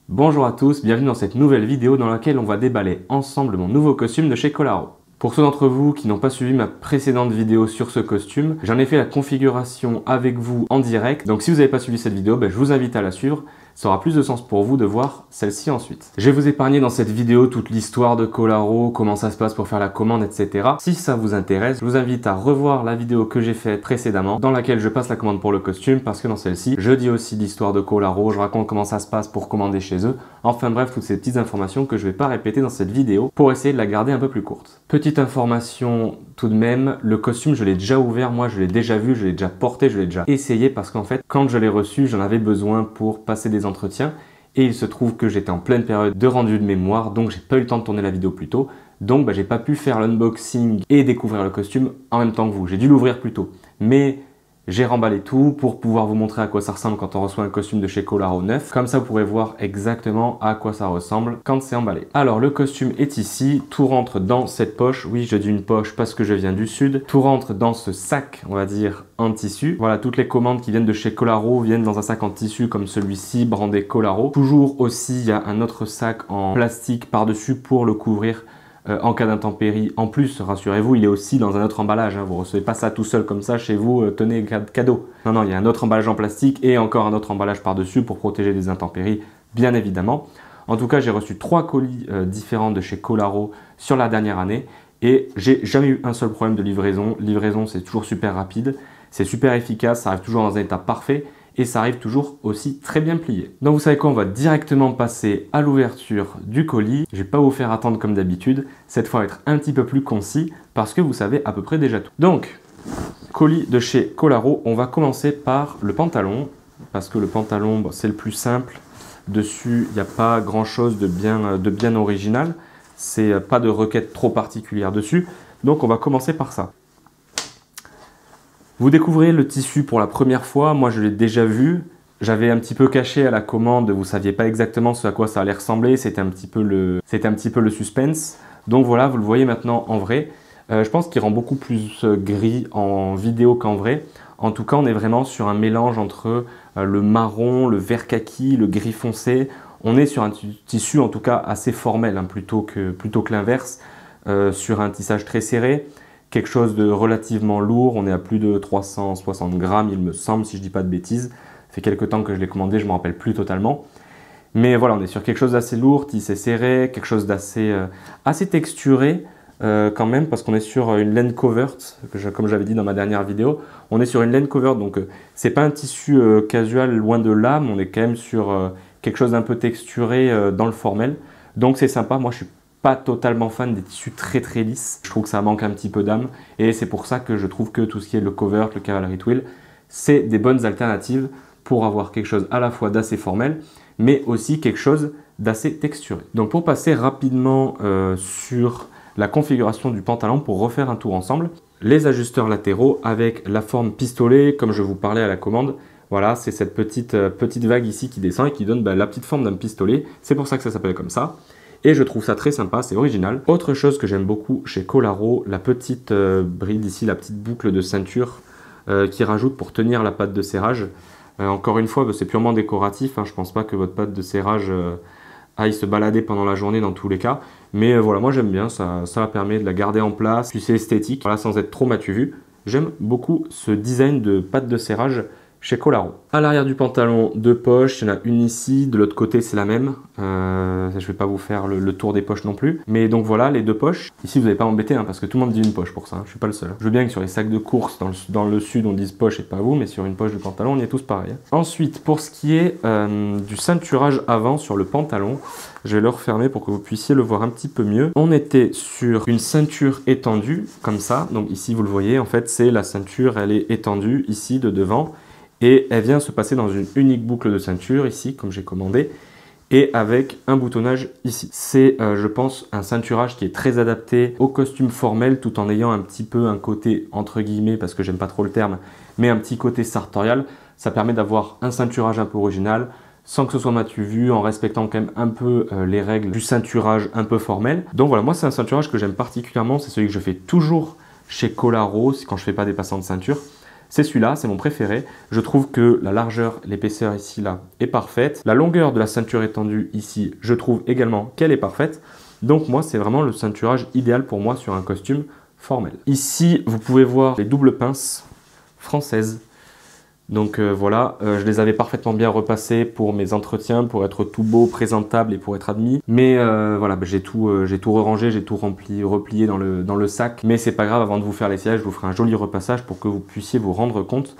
Bonjour à tous, bienvenue dans cette nouvelle vidéo dans laquelle on va déballer ensemble mon nouveau costume de chez Kolaro. Pour ceux d'entre vous qui n'ont pas suivi ma précédente vidéo sur ce costume, j'en ai fait la configuration avec vous en direct, donc si vous n'avez pas suivi cette vidéo, je vous invite à la suivre. Ça aura plus de sens pour vous de voir celle-ci ensuite. Je vais vous épargner dans cette vidéo toute l'histoire de Kolaro, comment ça se passe pour faire la commande, etc. Si ça vous intéresse, je vous invite à revoir la vidéo que j'ai faite précédemment, dans laquelle je passe la commande pour le costume, parce que dans celle-ci, je dis aussi l'histoire de Kolaro, je raconte comment ça se passe pour commander chez eux. Enfin bref, toutes ces petites informations que je ne vais pas répéter dans cette vidéo, pour essayer de la garder un peu plus courte. Petite information tout de même, le costume je l'ai déjà ouvert, moi je l'ai déjà vu, je l'ai déjà porté, je l'ai déjà essayé, parce qu'en fait, quand je l'ai reçu, j'en avais besoin pour passer des entretiens et il se trouve que j'étais en pleine période de rendu de mémoire, donc j'ai pas eu le temps de tourner la vidéo plus tôt, donc j'ai pas pu faire l'unboxing et découvrir le costume en même temps que vous. J'ai dû l'ouvrir plus tôt, mais j'ai remballé tout pour pouvoir vous montrer à quoi ça ressemble quand on reçoit un costume de chez Kolaro neuf. Comme ça, vous pourrez voir exactement à quoi ça ressemble quand c'est emballé. Alors, le costume est ici. Tout rentre dans cette poche. Oui, je dis une poche parce que je viens du sud. Tout rentre dans ce sac, on va dire, en tissu. Voilà, toutes les commandes qui viennent de chez Kolaro viennent dans un sac en tissu comme celui-ci, brandé Kolaro. Toujours aussi, il y a un autre sac en plastique par-dessus pour le couvrir en cas d'intempérie. En plus, rassurez-vous, il est aussi dans un autre emballage. Vous ne recevez pas ça tout seul comme ça chez vous, tenez, cadeau. Non, non, il y a un autre emballage en plastique et encore un autre emballage par-dessus pour protéger des intempéries, bien évidemment. En tout cas, j'ai reçu 3 colis différents de chez Kolaro sur la dernière année et j'ai jamais eu un seul problème de livraison. Livraison, c'est toujours super rapide, c'est super efficace, ça arrive toujours dans un état parfait et ça arrive toujours aussi très bien plié. Donc vous savez quoi, on va directement passer à l'ouverture du colis. Je ne vais pas vous faire attendre comme d'habitude, cette fois être un petit peu plus concis parce que vous savez à peu près déjà tout. Donc, colis de chez Kolaro, on va commencer par le pantalon parce que le pantalon, c'est le plus simple. Dessus, il n'y a pas grand chose de bien original, c'est pas de requête trop particulière dessus, donc on va commencer par ça. Vous découvrez le tissu pour la première fois, moi je l'ai déjà vu, j'avais un petit peu caché à la commande, vous ne saviez pas exactement ce à quoi ça allait ressembler, c'était un petit peu le suspense. Donc voilà, vous le voyez maintenant en vrai. Je pense qu'il rend beaucoup plus gris en vidéo qu'en vrai. En tout cas, on est vraiment sur un mélange entre le marron, le vert kaki, le gris foncé. On est sur un tissu en tout cas assez formel, plutôt que l'inverse, sur un tissage très serré. Quelque chose de relativement lourd, on est à plus de 360 grammes il me semble, si je dis pas de bêtises. Ça fait quelques temps que je l'ai commandé, je ne me rappelle plus totalement. Mais voilà, on est sur quelque chose d'assez lourd, tissé serré, quelque chose d'assez assez texturé quand même, parce qu'on est sur une laine covert, comme j'avais dit dans ma dernière vidéo. On est sur une laine covert, donc c'est pas un tissu casual loin de là, mais on est quand même sur quelque chose d'un peu texturé dans le formel. Donc c'est sympa, moi je suis pas totalement fan des tissus très lisses. Je trouve que ça manque un petit peu d'âme et c'est pour ça que je trouve que tout ce qui est le covert, le cavalry twill, c'est des bonnes alternatives pour avoir quelque chose à la fois d'assez formel mais aussi quelque chose d'assez texturé. Donc pour passer rapidement sur la configuration du pantalon pour refaire un tour ensemble, les ajusteurs latéraux avec la forme pistolet comme je vous parlais à la commande. Voilà, c'est cette petite vague ici qui descend et qui donne la petite forme d'un pistolet. C'est pour ça que ça s'appelle comme ça. Et je trouve ça très sympa, c'est original. Autre chose que j'aime beaucoup chez Kolaro, la petite bride ici, la petite boucle de ceinture qui rajoute pour tenir la patte de serrage. Encore une fois, c'est purement décoratif, je ne pense pas que votre patte de serrage aille se balader pendant la journée dans tous les cas. Mais voilà, moi j'aime bien, ça permet de la garder en place, puis c'est esthétique, voilà, sans être trop matu vu. J'aime beaucoup ce design de patte de serrage chez Kolaro. À l'arrière du pantalon, 2 poches, il y en a une ici, de l'autre côté c'est la même. Je ne vais pas vous faire le tour des poches non plus. Mais donc voilà, les 2 poches. Ici vous n'allez pas m'embêter parce que tout le monde dit une poche pour ça, je ne suis pas le seul. Je veux bien que sur les sacs de course dans le sud on dise poche et pas vous, mais sur une poche de pantalon on y est tous pareil. Ensuite, pour ce qui est du ceinturage avant sur le pantalon, je vais le refermer pour que vous puissiez le voir un petit peu mieux. On était sur une ceinture étendue, comme ça. Donc ici vous le voyez, en fait c'est la ceinture, elle est étendue ici de devant. Et elle vient se passer dans une unique boucle de ceinture, ici, comme j'ai commandé, et avec un boutonnage ici. C'est, je pense, un ceinturage qui est très adapté au costume formel, tout en ayant un petit peu un côté, entre guillemets, parce que j'aime pas trop le terme, mais un petit côté sartorial. Ça permet d'avoir un ceinturage un peu original, sans que ce soit matu vu, en respectant quand même un peu les règles du ceinturage un peu formel. Donc voilà, moi c'est un ceinturage que j'aime particulièrement, c'est celui que je fais toujours chez Kolaro, quand je fais pas des passants de ceinture. c'est celui-là, c'est mon préféré. Je trouve que la largeur, l'épaisseur ici, là, est parfaite. La longueur de la ceinture étendue ici, je trouve également qu'elle est parfaite. Donc moi, c'est vraiment le ceinturage idéal pour moi sur un costume formel. Ici, vous pouvez voir les doubles pinces françaises. Donc voilà, je les avais parfaitement bien repassées pour mes entretiens, pour être tout beau, présentable et pour être admis. Mais voilà, j'ai tout rerangé, j'ai tout replié dans le sac. Mais c'est pas grave, avant de vous faire l'essayage, je vous ferai un joli repassage pour que vous puissiez vous rendre compte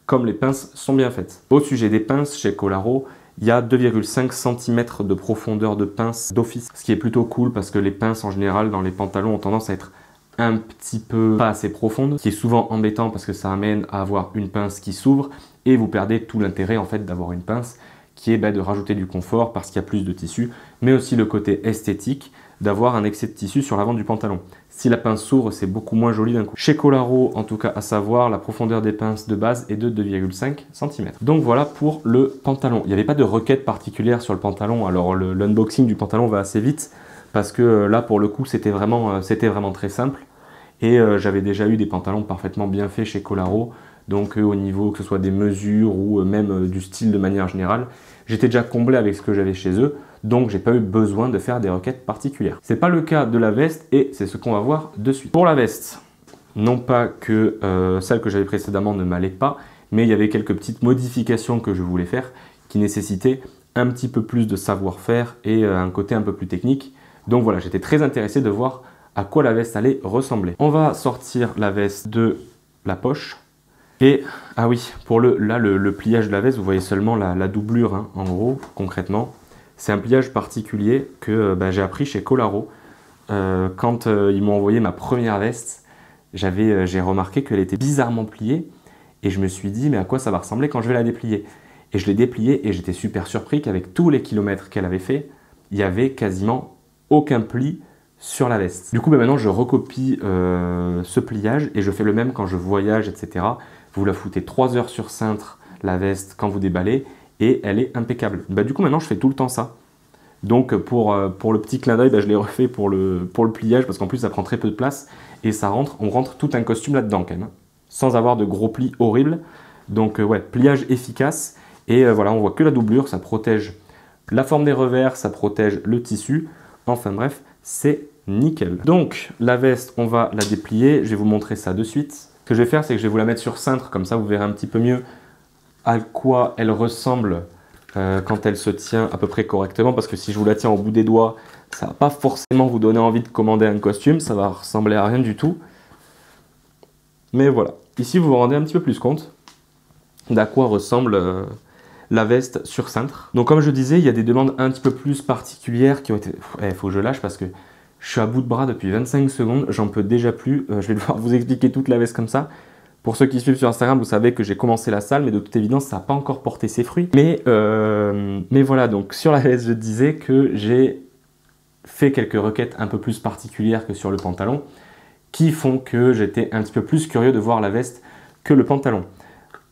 comme les pinces sont bien faites. Au sujet des pinces, chez Kolaro, il y a 2,5 cm de profondeur de pince d'office. Ce qui est plutôt cool parce que les pinces en général dans les pantalons ont tendance à être un petit peu pas assez profonde, ce qui est souvent embêtant parce que ça amène à avoir une pince qui s'ouvre et vous perdez tout l'intérêt en fait d'avoir une pince qui est de rajouter du confort parce qu'il y a plus de tissu, mais aussi le côté esthétique d'avoir un excès de tissu sur l'avant du pantalon. Si la pince s'ouvre, c'est beaucoup moins joli d'un coup. Chez Kolaro, en tout cas à savoir, la profondeur des pinces de base est de 2,5 cm. Donc voilà pour le pantalon. Il n'y avait pas de requête particulière sur le pantalon, alors l'unboxing du pantalon va assez vite, parce que là, pour le coup, c'était vraiment très simple. Et j'avais déjà eu des pantalons parfaitement bien faits chez Kolaro. Donc au niveau que ce soit des mesures ou même du style de manière générale, j'étais déjà comblé avec ce que j'avais chez eux. Donc j'ai pas eu besoin de faire des requêtes particulières. C'est pas le cas de la veste et c'est ce qu'on va voir de suite. Pour la veste, non pas que celle que j'avais précédemment ne m'allait pas, mais il y avait quelques petites modifications que je voulais faire qui nécessitaient un petit peu plus de savoir-faire et un côté un peu plus technique. Donc voilà, j'étais très intéressé de voir à quoi la veste allait ressembler. On va sortir la veste de la poche. Et, ah oui, pour le pliage de la veste, vous voyez seulement la doublure, hein, en gros, concrètement. C'est un pliage particulier que j'ai appris chez Kolaro. Quand ils m'ont envoyé ma première veste, j'ai remarqué qu'elle était bizarrement pliée. Et je me suis dit, mais à quoi ça va ressembler quand je vais la déplier? Et je l'ai dépliée et j'étais super surpris qu'avec tous les kilomètres qu'elle avait fait, il n'y avait quasiment aucun pli sur la veste. Du coup, maintenant, je recopie ce pliage et je fais le même quand je voyage, etc. Vous la foutez 3 heures sur cintre, la veste, quand vous déballez, et elle est impeccable. Du coup, maintenant, je fais tout le temps ça. Donc, pour le petit clin d'œil, je l'ai refait pour le pliage, parce qu'en plus, ça prend très peu de place, et on rentre tout un costume là-dedans, quand même, hein, sans avoir de gros plis horribles. Donc, ouais, pliage efficace, et voilà, on voit que la doublure, ça protège la forme des revers, ça protège le tissu. Enfin bref, c'est nickel. Donc la veste, on va la déplier. Je vais vous montrer ça de suite. Ce que je vais faire, c'est que je vais vous la mettre sur cintre. Comme ça, vous verrez un petit peu mieux à quoi elle ressemble quand elle se tient à peu près correctement. Parce que si je vous la tiens au bout des doigts, ça ne va pas forcément vous donner envie de commander un costume. Ça va ressembler à rien du tout. Mais voilà. Ici, vous vous rendez un petit peu plus compte d'à quoi ressemble la veste sur cintre. Donc comme je disais, il y a des demandes un petit peu plus particulières qui ont été... Il faut que je lâche parce que je suis à bout de bras depuis 25 secondes, j'en peux déjà plus. Je vais devoir vous expliquer toute la veste comme ça. Pour ceux qui suivent sur Instagram, vous savez que j'ai commencé la salle, mais de toute évidence, ça n'a pas encore porté ses fruits. Mais voilà, donc sur la veste, je disais que j'ai fait quelques requêtes un peu plus particulières que sur le pantalon, qui font que j'étais un petit peu plus curieux de voir la veste que le pantalon.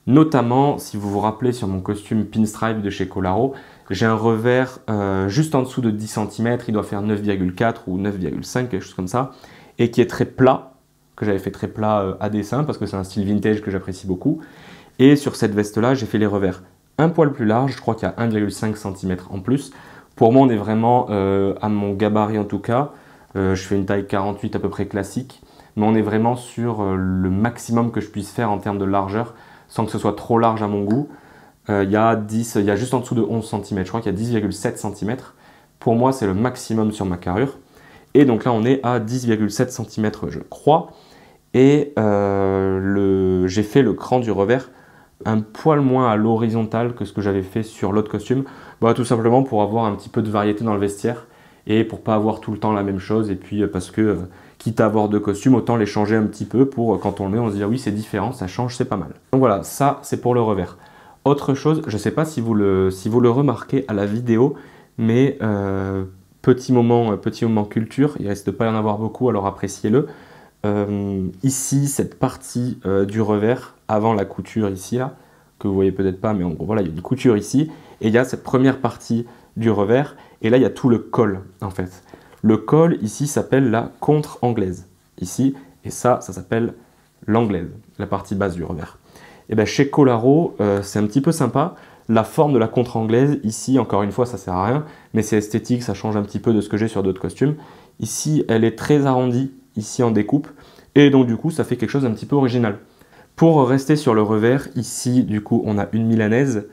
Notamment, si vous vous rappelez sur mon costume pinstripe de chez Kolaro, j'ai un revers juste en dessous de 10 cm, il doit faire 9,4 ou 9,5, quelque chose comme ça, et qui est très plat, que j'avais fait très plat à dessin, parce que c'est un style vintage que j'apprécie beaucoup. Et sur cette veste-là, j'ai fait les revers un poil plus large, je crois qu'il y a 1,5 cm en plus. Pour moi, on est vraiment, à mon gabarit en tout cas, je fais une taille 48 à peu près classique, mais on est vraiment sur le maximum que je puisse faire en termes de largeur, sans que ce soit trop large à mon goût. Il y a juste en dessous de 11 cm, je crois qu'il y a 10,7 cm. Pour moi, c'est le maximum sur ma carrure. Et donc là, on est à 10,7 cm, je crois. Et j'ai fait le cran du revers un poil moins à l'horizontale que ce que j'avais fait sur l'autre costume. Tout simplement pour avoir un petit peu de variété dans le vestiaire et pour pas avoir tout le temps la même chose. Et puis parce que, quitte à avoir deux costumes, autant les changer un petit peu pour quand on le met, on se dit ah oui, c'est différent, ça change, c'est pas mal. Donc voilà, ça c'est pour le revers. Autre chose, je ne sais pas si vous le remarquez à la vidéo, mais petit moment culture, il ne risque de pas y en avoir beaucoup, alors appréciez-le. Ici, cette partie du revers, avant la couture ici, là, que vous voyez peut-être pas, mais en gros, voilà, il y a une couture ici, et il y a cette première partie du revers, et là, il y a tout le col, en fait. Le col, ici, s'appelle la contre-anglaise, ici, et ça s'appelle l'anglaise, la partie basse du revers. Et ben chez Colaro, c'est un petit peu sympa. La forme de la contre-anglaise, ici, encore une fois, ça sert à rien, mais c'est esthétique, ça change un petit peu de ce que j'ai sur d'autres costumes. Ici, elle est très arrondie, ici en découpe, et donc du coup, ça fait quelque chose d'un petit peu original. Pour rester sur le revers, ici, du coup, on a une milanaise.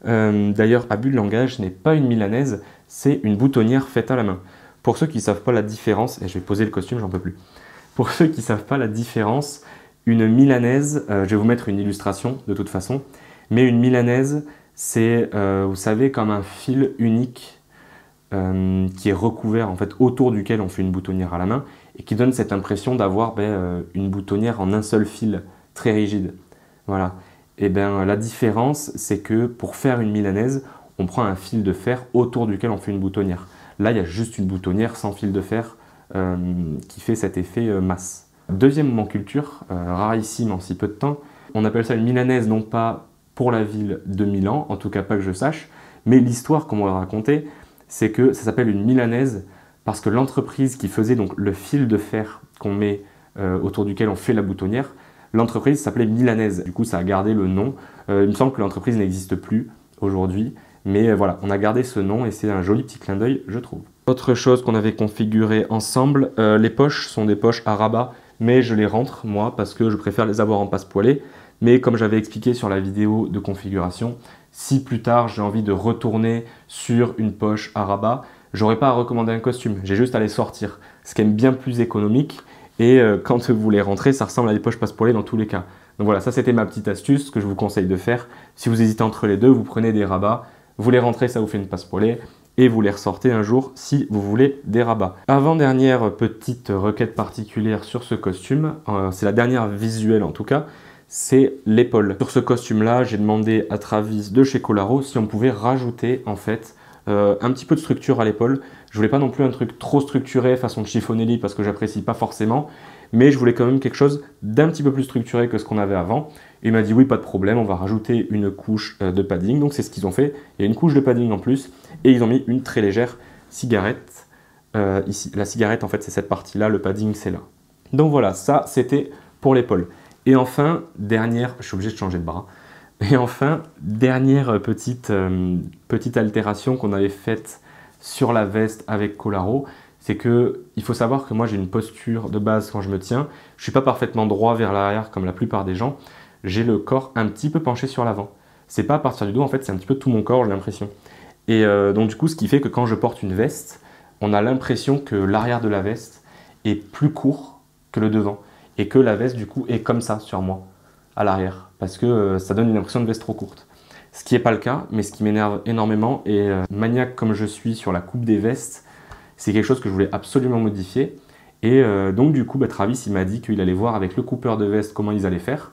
D'ailleurs, abus de langage, ce n'est pas une milanaise, c'est une boutonnière faite à la main. Pour ceux qui ne savent pas la différence, et je vais poser le costume, j'en peux plus. Pour ceux qui ne savent pas la différence, une milanaise, je vais vous mettre une illustration de toute façon, mais une milanaise, c'est, vous savez, comme un fil unique qui est recouvert, en fait, autour duquel on fait une boutonnière à la main, et qui donne cette impression d'avoir une boutonnière en un seul fil, très rigide. Voilà. Et bien la différence, c'est que pour faire une milanaise, on prend un fil de fer autour duquel on fait une boutonnière. Là, il y a juste une boutonnière sans fil de fer qui fait cet effet masse. Deuxième moment culture, rarissime en si peu de temps, on appelle ça une milanaise, non pas pour la ville de Milan, en tout cas pas que je sache, mais l'histoire qu'on m'a racontée, c'est que ça s'appelle une milanaise parce que l'entreprise qui faisait donc le fil de fer qu'on met autour duquel on fait la boutonnière, l'entreprise s'appelait Milanaise. Du coup, ça a gardé le nom. Il me semble que l'entreprise n'existe plus aujourd'hui, mais voilà, on a gardé ce nom et c'est un joli petit clin d'œil, je trouve. Autre chose qu'on avait configuré ensemble, les poches sont des poches à rabat, mais je les rentre, moi, parce que je préfère les avoir en passepoilé. Mais comme j'avais expliqué sur la vidéo de configuration, si plus tard j'ai envie de retourner sur une poche à rabat, j'aurais pas à recommander un costume, j'ai juste à les sortir. Ce qui est bien plus économique et quand vous les rentrez, ça ressemble à des poches passepoilées dans tous les cas. Donc voilà, ça c'était ma petite astuce que je vous conseille de faire. Si vous hésitez entre les deux, vous prenez des rabats, vous les rentrez, ça vous fait une passepoilée et vous les ressortez un jour si vous voulez des rabats. Avant-dernière petite requête particulière sur ce costume, c'est la dernière visuelle en tout cas, c'est l'épaule. Sur ce costume-là, j'ai demandé à Travis de chez Colaro si on pouvait rajouter en fait un petit peu de structure à l'épaule. Je voulais pas non plus un truc trop structuré façon Chiffonelli parce que j'apprécie pas forcément, mais je voulais quand même quelque chose d'un petit peu plus structuré que ce qu'on avait avant. Il m'a dit oui, pas de problème, on va rajouter une couche de padding. Donc c'est ce qu'ils ont fait. Il y a une couche de padding en plus et ils ont mis une très légère cigarette ici. La cigarette en fait c'est cette partie-là, le padding c'est là. Donc voilà, ça c'était pour l'épaule. Et enfin, dernière, je suis obligé de changer de bras. Et enfin, dernière petite altération qu'on avait faite sur la veste avec Colaro, c'est que il faut savoir que moi j'ai une posture de base quand je me tiens. Je ne suis pas parfaitement droit vers l'arrière comme la plupart des gens. J'ai le corps un petit peu penché sur l'avant. C'est pas à partir du dos, en fait, c'est un petit peu tout mon corps, j'ai l'impression. Et donc du coup, ce qui fait que quand je porte une veste, on a l'impression que l'arrière de la veste est plus court que le devant. Et que la veste, du coup, est comme ça sur moi, à l'arrière. Parce que ça donne une impression de veste trop courte. Ce qui n'est pas le cas, mais ce qui m'énerve énormément, et maniaque comme je suis sur la coupe des vestes, c'est quelque chose que je voulais absolument modifier. Et donc du coup, Travis, il m'a dit qu'il allait voir avec le coupeur de veste comment ils allaient faire.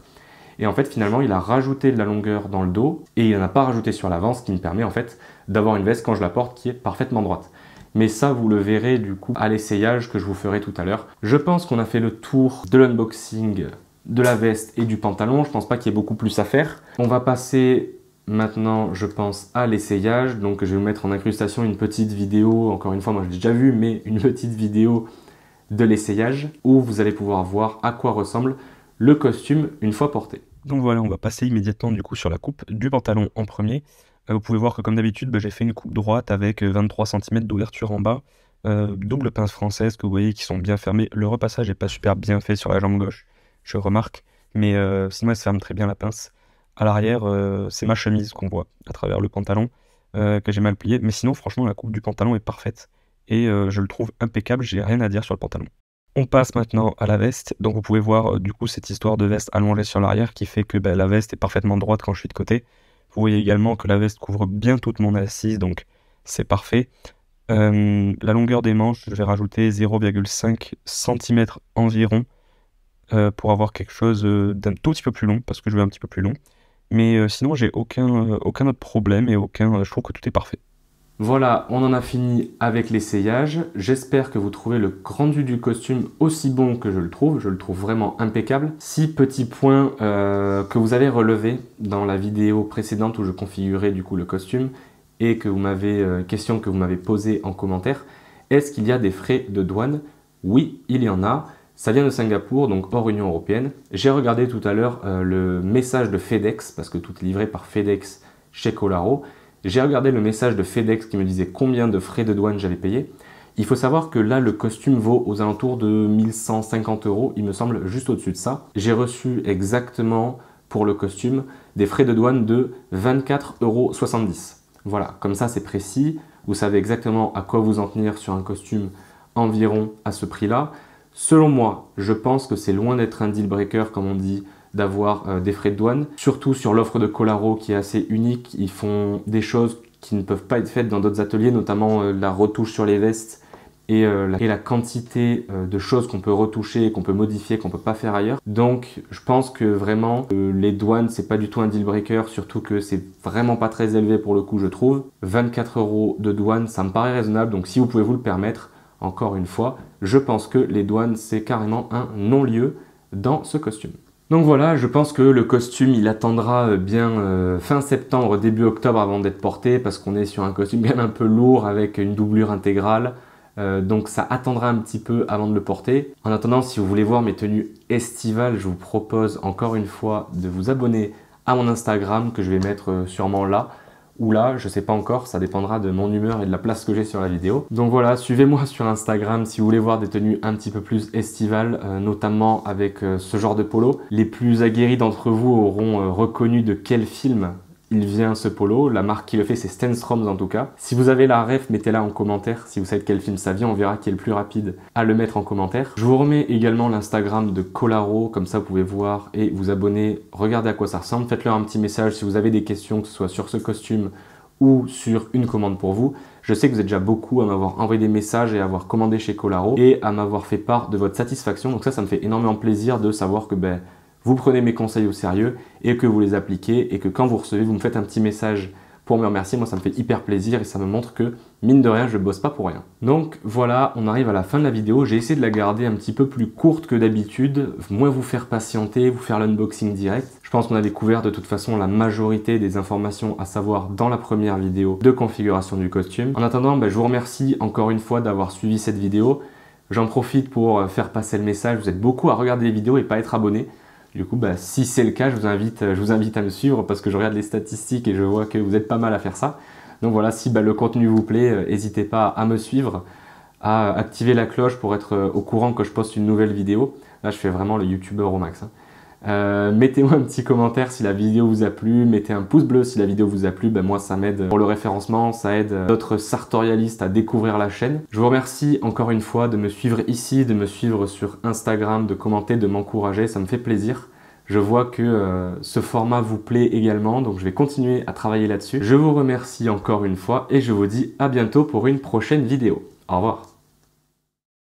Et en fait, finalement, il a rajouté de la longueur dans le dos, et il n'en a pas rajouté sur l'avant, ce qui me permet en fait d'avoir une veste quand je la porte qui est parfaitement droite. Mais ça, vous le verrez du coup à l'essayage que je vous ferai tout à l'heure. Je pense qu'on a fait le tour de l'unboxing de la veste et du pantalon. Je pense pas qu'il y ait beaucoup plus à faire. On va passer maintenant, je pense, à l'essayage. Donc je vais vous mettre en incrustation une petite vidéo. Encore une fois, moi je l'ai déjà vu, mais une petite vidéo de l'essayage où vous allez pouvoir voir à quoi ressemble le costume une fois porté. Donc voilà, on va passer immédiatement du coup sur la coupe du pantalon en premier. Vous pouvez voir que comme d'habitude, j'ai fait une coupe droite avec 23 cm d'ouverture en bas. Double pince française que vous voyez qui sont bien fermées. Le repassage n'est pas super bien fait sur la jambe gauche, je remarque. Mais sinon, elle se ferme très bien la pince. À l'arrière, c'est ma chemise qu'on voit à travers le pantalon que j'ai mal plié. Mais sinon, franchement, la coupe du pantalon est parfaite. Et je le trouve impeccable, j'ai rien à dire sur le pantalon. On passe maintenant à la veste. Donc vous pouvez voir du coup cette histoire de veste allongée sur l'arrière qui fait que la veste est parfaitement droite quand je suis de côté. Vous voyez également que la veste couvre bien toute mon assise, donc c'est parfait. La longueur des manches, je vais rajouter 0,5 cm environ pour avoir quelque chose d'un tout petit peu plus long, parce que je veux un petit peu plus long. Mais sinon, j'ai aucun autre problème et je trouve que tout est parfait. Voilà, on en a fini avec l'essayage. J'espère que vous trouvez le rendu du costume aussi bon que je le trouve. Je le trouve vraiment impeccable. 6 petits points que vous avez relevés dans la vidéo précédente où je configurais du coup le costume et que vous m'avez posée en commentaire. Est-ce qu'il y a des frais de douane? Oui, il y en a. Ça vient de Singapour, donc hors Union Européenne. J'ai regardé tout à l'heure le message de FedEx, parce que tout est livré par FedEx chez Kolaro. J'ai regardé le message de FedEx qui me disait combien de frais de douane j'avais payé. Il faut savoir que là, le costume vaut aux alentours de 1150 €, il me semble, juste au-dessus de ça. J'ai reçu exactement, pour le costume, des frais de douane de 24,70 €. Voilà, comme ça c'est précis, vous savez exactement à quoi vous en tenir sur un costume environ à ce prix-là. Selon moi, je pense que c'est loin d'être un deal breaker, comme on dit, d'avoir des frais de douane. Surtout sur l'offre de Kolaro qui est assez unique. Ils font des choses qui ne peuvent pas être faites dans d'autres ateliers, notamment la retouche sur les vestes et la quantité de choses qu'on peut retoucher, qu'on peut modifier, qu'on ne peut pas faire ailleurs. Donc je pense que vraiment les douanes, c'est pas du tout un deal breaker, surtout que c'est vraiment pas très élevé pour le coup, je trouve. 24 € de douane, ça me paraît raisonnable, donc si vous pouvez vous le permettre, encore une fois, je pense que les douanes, c'est carrément un non-lieu dans ce costume. Donc voilà, je pense que le costume, il attendra bien fin septembre, début octobre avant d'être porté, parce qu'on est sur un costume bien un peu lourd avec une doublure intégrale. Donc ça attendra un petit peu avant de le porter. En attendant, si vous voulez voir mes tenues estivales, je vous propose encore une fois de vous abonner à mon Instagram, que je vais mettre sûrement là, ou là, je sais pas encore, ça dépendra de mon humeur et de la place que j'ai sur la vidéo. Donc voilà, suivez-moi sur Instagram si vous voulez voir des tenues un petit peu plus estivales, notamment avec ce genre de polo. Les plus aguerris d'entre vous auront reconnu de quel film il vient ce polo. La marque qui le fait, c'est Stenstrom en tout cas. Si vous avez la ref, mettez-la en commentaire. Si vous savez de quel film ça vient, on verra qui est le plus rapide à le mettre en commentaire. Je vous remets également l'Instagram de Kolaro, comme ça vous pouvez voir et vous abonner, regardez à quoi ça ressemble. Faites-leur un petit message si vous avez des questions, que ce soit sur ce costume ou sur une commande pour vous. Je sais que vous êtes déjà beaucoup à m'avoir envoyé des messages et à avoir commandé chez Kolaro et à m'avoir fait part de votre satisfaction. Donc ça me fait énormément plaisir de savoir que vous prenez mes conseils au sérieux et que vous les appliquez et que quand vous recevez, vous me faites un petit message pour me remercier. Moi, ça me fait hyper plaisir et ça me montre que, mine de rien, je bosse pas pour rien. Donc voilà, on arrive à la fin de la vidéo. J'ai essayé de la garder un petit peu plus courte que d'habitude, moins vous faire patienter, vous faire l'unboxing direct. Je pense qu'on a découvert de toute façon la majorité des informations à savoir dans la première vidéo de configuration du costume. En attendant, je vous remercie encore une fois d'avoir suivi cette vidéo. J'en profite pour faire passer le message. Vous êtes beaucoup à regarder les vidéos et pas être abonné. Du coup, si c'est le cas, je vous invite à me suivre parce que je regarde les statistiques et je vois que vous êtes pas mal à faire ça. Donc voilà, si le contenu vous plaît, n'hésitez pas à me suivre, à activer la cloche pour être au courant que je poste une nouvelle vidéo. Là, je fais vraiment le youtubeur au max. Mettez-moi un petit commentaire si la vidéo vous a plu, mettez un pouce bleu si la vidéo vous a plu, moi ça m'aide pour le référencement, ça aide d'autres sartorialistes à découvrir la chaîne. Je vous remercie encore une fois de me suivre ici, de me suivre sur Instagram, de commenter, de m'encourager, ça me fait plaisir. Je vois que ce format vous plaît également, donc je vais continuer à travailler là-dessus. Je vous remercie encore une fois et je vous dis à bientôt pour une prochaine vidéo. Au revoir.